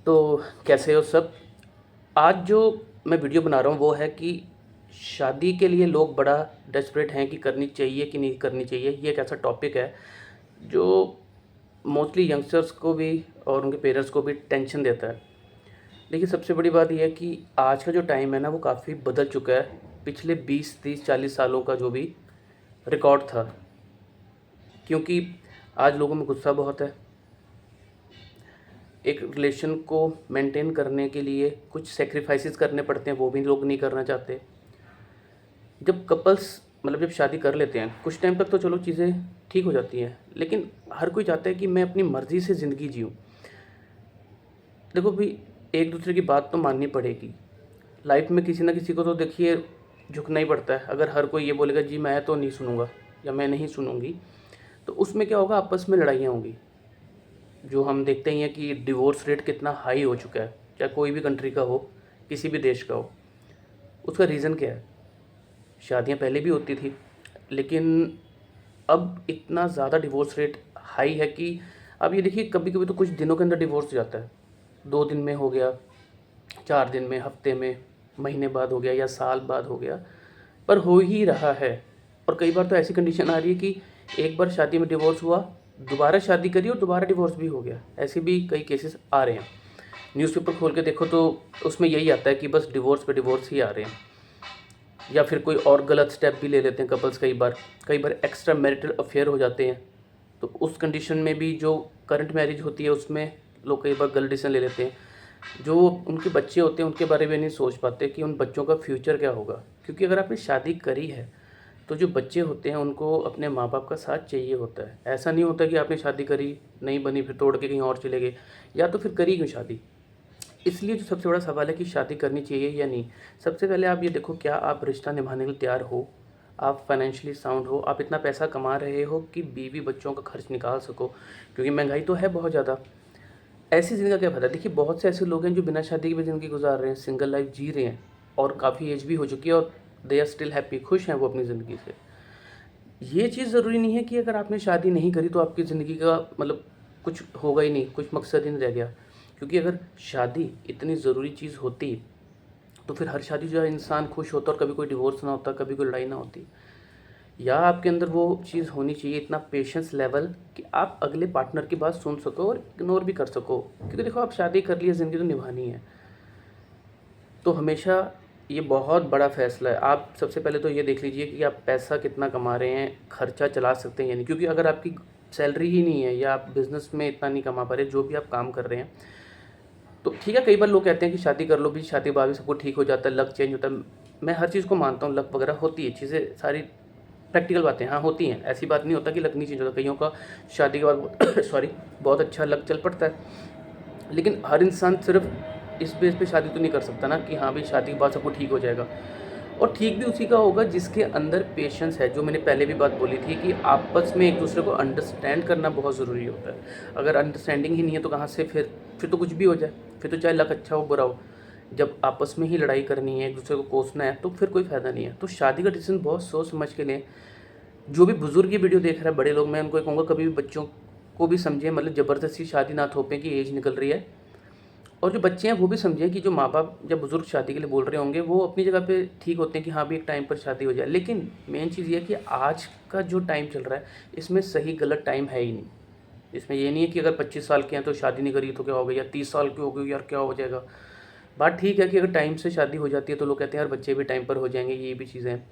तो कैसे हो सब। आज जो मैं वीडियो बना रहा हूँ वो है कि शादी के लिए लोग बड़ा डेस्परेट हैं कि करनी चाहिए कि नहीं करनी चाहिए। ये एक ऐसा टॉपिक है जो मोस्टली यंगस्टर्स को भी और उनके पेरेंट्स को भी टेंशन देता है। देखिए, सबसे बड़ी बात यह है कि आज का जो टाइम है ना वो काफ़ी बदल चुका है। पिछले 20 30 40 सालों का जो भी रिकॉर्ड था, क्योंकि आज लोगों में गुस्सा बहुत है। एक रिलेशन को मेंटेन करने के लिए कुछ सेक्रीफाइसेस करने पड़ते हैं, वो भी लोग नहीं करना चाहते। जब कपल्स मतलब जब शादी कर लेते हैं कुछ टाइम तक तो चलो चीज़ें ठीक हो जाती हैं, लेकिन हर कोई चाहता है कि मैं अपनी मर्ज़ी से ज़िंदगी जीऊँ। देखो भाई, एक दूसरे की बात तो माननी पड़ेगी। लाइफ में किसी ना किसी को तो देखिए झुकना ही पड़ता है। अगर हर कोई ये बोलेगा जी मैं तो नहीं सुनूंगा या मैं नहीं सुनूंगी, तो उसमें क्या होगा, आपस में लड़ाइयाँ होंगी। जो हम देखते ही हैं कि डिवोर्स रेट कितना हाई हो चुका है, चाहे कोई भी कंट्री का हो, किसी भी देश का हो। उसका रीज़न क्या है? शादियां पहले भी होती थी, लेकिन अब इतना ज़्यादा डिवोर्स रेट हाई है कि अब ये देखिए कभी कभी तो कुछ दिनों के अंदर डिवोर्स हो जाता है। 2 दिन में हो गया, 4 दिन में, हफ्ते में, महीने बाद हो गया या साल बाद हो गया, पर हो ही रहा है। और कई बार तो ऐसी कंडीशन आ रही है कि एक बार शादी में डिवोर्स हुआ, दोबारा शादी करी और दोबारा डिवोर्स भी हो गया। ऐसे भी कई केसेस आ रहे हैं। न्यूज़पेपर खोल के देखो तो उसमें यही आता है कि बस डिवोर्स पे डिवोर्स ही आ रहे हैं। या फिर कोई और गलत स्टेप भी ले लेते हैं कपल्स। कई बार एक्स्ट्रा मैरिटल अफेयर हो जाते हैं। तो उस कंडीशन में भी जो करंट मैरिज होती है उसमें लोग कई बार गलत डिसीजन ले लेते हैं। जो उनके बच्चे होते हैं उनके बारे में नहीं सोच पाते कि उन बच्चों का फ्यूचर क्या होगा। क्योंकि अगर आपने शादी करी है तो जो बच्चे होते हैं उनको अपने माँ बाप का साथ चाहिए होता है। ऐसा नहीं होता कि आपने शादी करी, नहीं बनी, फिर तोड़ के कहीं और चले गए, या तो फिर करी क्यों शादी। इसलिए जो सबसे बड़ा सवाल है कि शादी करनी चाहिए या नहीं। सबसे पहले आप ये देखो, क्या आप रिश्ता निभाने के लिए तैयार हो? आप फाइनेंशियली साउंड हो? आप इतना पैसा कमा रहे हो कि बीवी बच्चों का खर्च निकाल सको? क्योंकि महंगाई तो है बहुत ज़्यादा। ऐसी ज़िंदगी का क्या फ़ायदा? देखिए, बहुत से ऐसे लोग हैं जो बिना शादी के भी ज़िंदगी गुजार रहे हैं, सिंगल लाइफ जी रहे हैं, और काफ़ी एज भी हो चुकी है और दे आर स्टिल हैप्पी, खुश हैं वो अपनी ज़िंदगी से। ये चीज़ ज़रूरी नहीं है कि अगर आपने शादी नहीं करी तो आपकी ज़िंदगी का मतलब कुछ होगा ही नहीं, कुछ मकसद ही नहीं रह गया। क्योंकि अगर शादी इतनी ज़रूरी चीज़ होती तो फिर हर शादी जो है इंसान खुश होता और कभी कोई डिवोर्स ना होता, कभी कोई लड़ाई ना होती। या आपके अंदर वो चीज़ होनी चाहिए, इतना पेशेंस लेवल कि आप अगले पार्टनर की बात सुन सको और इग्नोर भी कर सको। क्योंकि देखो, आप शादी कर लिए, ज़िंदगी तो निभानी है। तो हमेशा ये बहुत बड़ा फ़ैसला है। आप सबसे पहले तो ये देख लीजिए कि आप पैसा कितना कमा रहे हैं, खर्चा चला सकते हैं या नहीं। क्योंकि अगर आपकी सैलरी ही नहीं है या आप बिज़नेस में इतना नहीं कमा पा रहे, जो भी आप काम कर रहे हैं, तो ठीक है। कई बार लोग कहते हैं कि शादी कर लो भी, शादी के बाद भी सब कुछ ठीक हो जाता है, लक चेंज होता है। मैं हर चीज़ को मानता हूँ, लक वगैरह होती है, चीज़ें सारी प्रैक्टिकल बातें हाँ होती हैं। ऐसी बात नहीं होता कि लक नहीं चेंज होता। कईयों का शादी के बाद सॉरी बहुत अच्छा लक चल पड़ता है। लेकिन हर इंसान सिर्फ इस बेस पे शादी तो नहीं कर सकता ना कि हाँ भाई शादी के बाद सब कुछ ठीक हो जाएगा। और ठीक भी उसी का होगा जिसके अंदर पेशेंस है। जो मैंने पहले भी बात बोली थी कि आपस में एक दूसरे को अंडरस्टैंड करना बहुत ज़रूरी होता है। अगर अंडरस्टैंडिंग ही नहीं है तो कहाँ से फिर तो कुछ भी हो जाए, फिर तो चाहे लक अच्छा हो बुरा हो। जब आपस में ही लड़ाई करनी है, एक दूसरे को कोसना है, तो फिर कोई फ़ायदा नहीं है। तो शादी का डिसीजन बहुत सोच समझ के लें। जो भी बुजुर्ग ये वीडियो देख रहा है, बड़े लोग, मैं उनको कहूँगा कभी भी बच्चों को भी समझें, मतलब ज़बरदस्ती शादी ना थोपें कि एज निकल रही है। और जो बच्चे हैं वो भी समझें कि जो माँ बाप जब बुज़ुर्ग शादी के लिए बोल रहे होंगे वो अपनी जगह पे ठीक होते हैं कि हाँ भी एक टाइम पर शादी हो जाए। लेकिन मेन चीज़ ये है कि आज का जो टाइम चल रहा है इसमें सही गलत टाइम है ही नहीं। इसमें ये नहीं है कि अगर 25 साल के हैं तो शादी नहीं करी तो क्या हो गया, या 30 साल की हो गई यार क्या हो जाएगा। बात ठीक है कि अगर टाइम से शादी हो जाती है तो लोग कहते हैं यार बच्चे भी टाइम पर हो जाएंगे, ये भी चीज़ें हैं।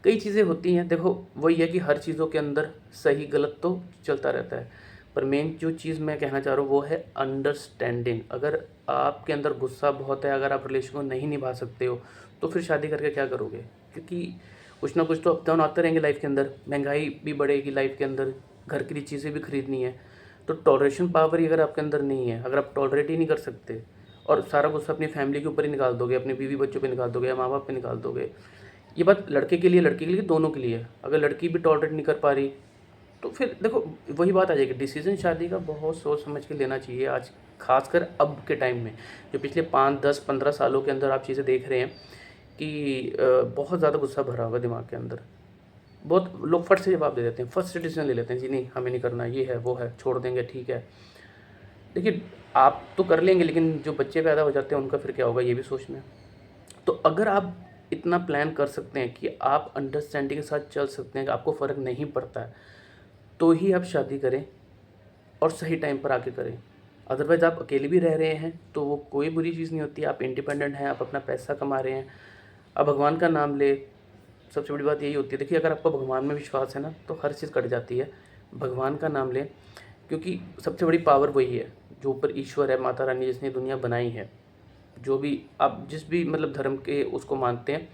कई चीज़ें होती हैं। देखो, वही है कि हर चीज़ों के अंदर सही गलत तो चलता रहता है। पर मेन जो चीज़ मैं कहना चाह रहा हूँ वो है अंडरस्टैंडिंग। अगर आपके अंदर गुस्सा बहुत है, अगर आप रिलेशन को नहीं निभा सकते हो, तो फिर शादी करके क्या करोगे? क्योंकि कुछ ना कुछ तो अप डाउन आते रहेंगे लाइफ के अंदर। महंगाई भी बढ़ेगी लाइफ के अंदर, घर के लिए चीज़ें भी खरीदनी है। तो टॉलरेशन पावर ही अगर आपके अंदर नहीं है, अगर आप टॉलरेट ही नहीं कर सकते और सारा गुस्सा अपनी फैमिली के ऊपर ही निकाल दोगे, अपने बीवी बच्चों पे निकाल दोगे या माँ बाप पे निकाल दोगे। ये बात लड़के के लिए दोनों के लिए है। अगर लड़की भी टॉलरेट नहीं कर पा रही तो फिर देखो वही बात आ जाएगी। डिसीजन शादी का बहुत सोच समझ के लेना चाहिए आज, खासकर अब के टाइम में। जो पिछले 5 10 15 सालों के अंदर आप चीज़ें देख रहे हैं कि बहुत ज़्यादा गुस्सा भरा होगा दिमाग के अंदर। बहुत लोग फट से जवाब दे देते हैं, फर्स्ट डिसीजन ले लेते हैं, जी नहीं हमें नहीं करना, ये है वो है, छोड़ देंगे, ठीक है। देखिए, आप तो कर लेंगे, लेकिन जो बच्चे पैदा हो जाते हैं उनका फिर क्या होगा, ये भी सोचना है। तो अगर आप इतना प्लान कर सकते हैं कि आप अंडरस्टैंडिंग के साथ चल सकते हैं कि आपको फ़र्क नहीं पड़ता है, तो ही आप शादी करें और सही टाइम पर आके करें। अदरवाइज़ आप अकेले भी रह रहे हैं तो वो कोई बुरी चीज़ नहीं होती। आप इंडिपेंडेंट हैं, आप अपना पैसा कमा रहे हैं, आप भगवान का नाम ले। सबसे बड़ी बात यही होती है, देखिए अगर आपको भगवान में विश्वास है ना, तो हर चीज़ कट जाती है। भगवान का नाम लें, क्योंकि सबसे बड़ी पावर वही है, जो ऊपर ईश्वर है, माता रानी जिसने दुनिया बनाई है। जो भी आप जिस भी मतलब धर्म के उसको मानते हैं,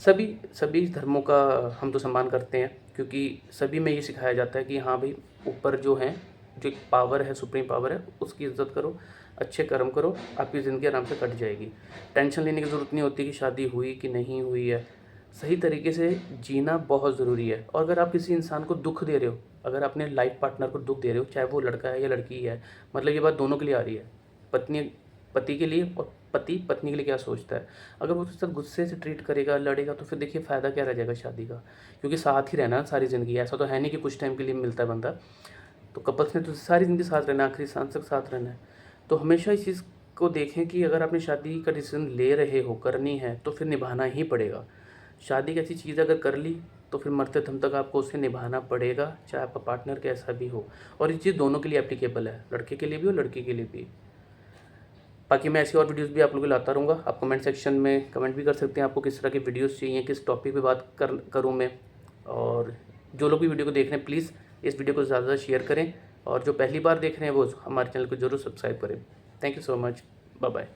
सभी सभी धर्मों का हम तो सम्मान करते हैं, क्योंकि सभी में ये सिखाया जाता है कि हाँ भाई, ऊपर जो है, जो एक पावर है, सुप्रीम पावर है, उसकी इज़्ज़त करो, अच्छे कर्म करो, आपकी ज़िंदगी आराम से कट जाएगी। टेंशन लेने की ज़रूरत नहीं होती कि शादी हुई कि नहीं हुई है। सही तरीके से जीना बहुत ज़रूरी है। और अगर आप किसी इंसान को दुःख दे रहे हो, अगर अपने लाइफ पार्टनर को दुःख दे रहे हो, चाहे वो लड़का है या लड़की है, मतलब ये बात दोनों के लिए आ रही है, पत्नी पति के लिए और पति पत्नी के लिए क्या सोचता है। अगर वो उसके साथ गुस्से से ट्रीट करेगा, लड़ेगा, तो फिर देखिए फ़ायदा क्या रह जाएगा शादी का, क्योंकि साथ ही रहना है सारी ज़िंदगी। ऐसा तो है नहीं कि कुछ टाइम के लिए मिलता है बंदा। तो कपल्स ने तो सारी ज़िंदगी साथ रहना है, आखिरी सांस तक साथ रहना है। तो हमेशा इस चीज़ को देखें कि अगर आपने शादी का डिसीज़न ले रहे हो, करनी है, तो फिर निभाना ही पड़ेगा। शादी एक ऐसी चीज़ अगर कर ली, तो फिर मरते दम तक आपको उसे निभाना पड़ेगा, चाहे आपका पार्टनर कैसा भी हो। और ये चीज़ दोनों के लिए एप्लीकेबल है, लड़के के लिए भी और लड़की के लिए भी। बाकी मैं ऐसी और वीडियोस भी आप लोगों को लाता रहूँगा। आप कमेंट सेक्शन में कमेंट भी कर सकते हैं, आपको किस तरह की वीडियोस चाहिए, किस टॉपिक पे बात करूँ मैं। और जो लोग भी वीडियो को देख रहे हैं, प्लीज़ इस वीडियो को ज़्यादा से शेयर करें, और जो पहली बार देख रहे हैं वो हमारे चैनल को ज़रूर सब्सक्राइब करें। Thank you so much. Bye bye.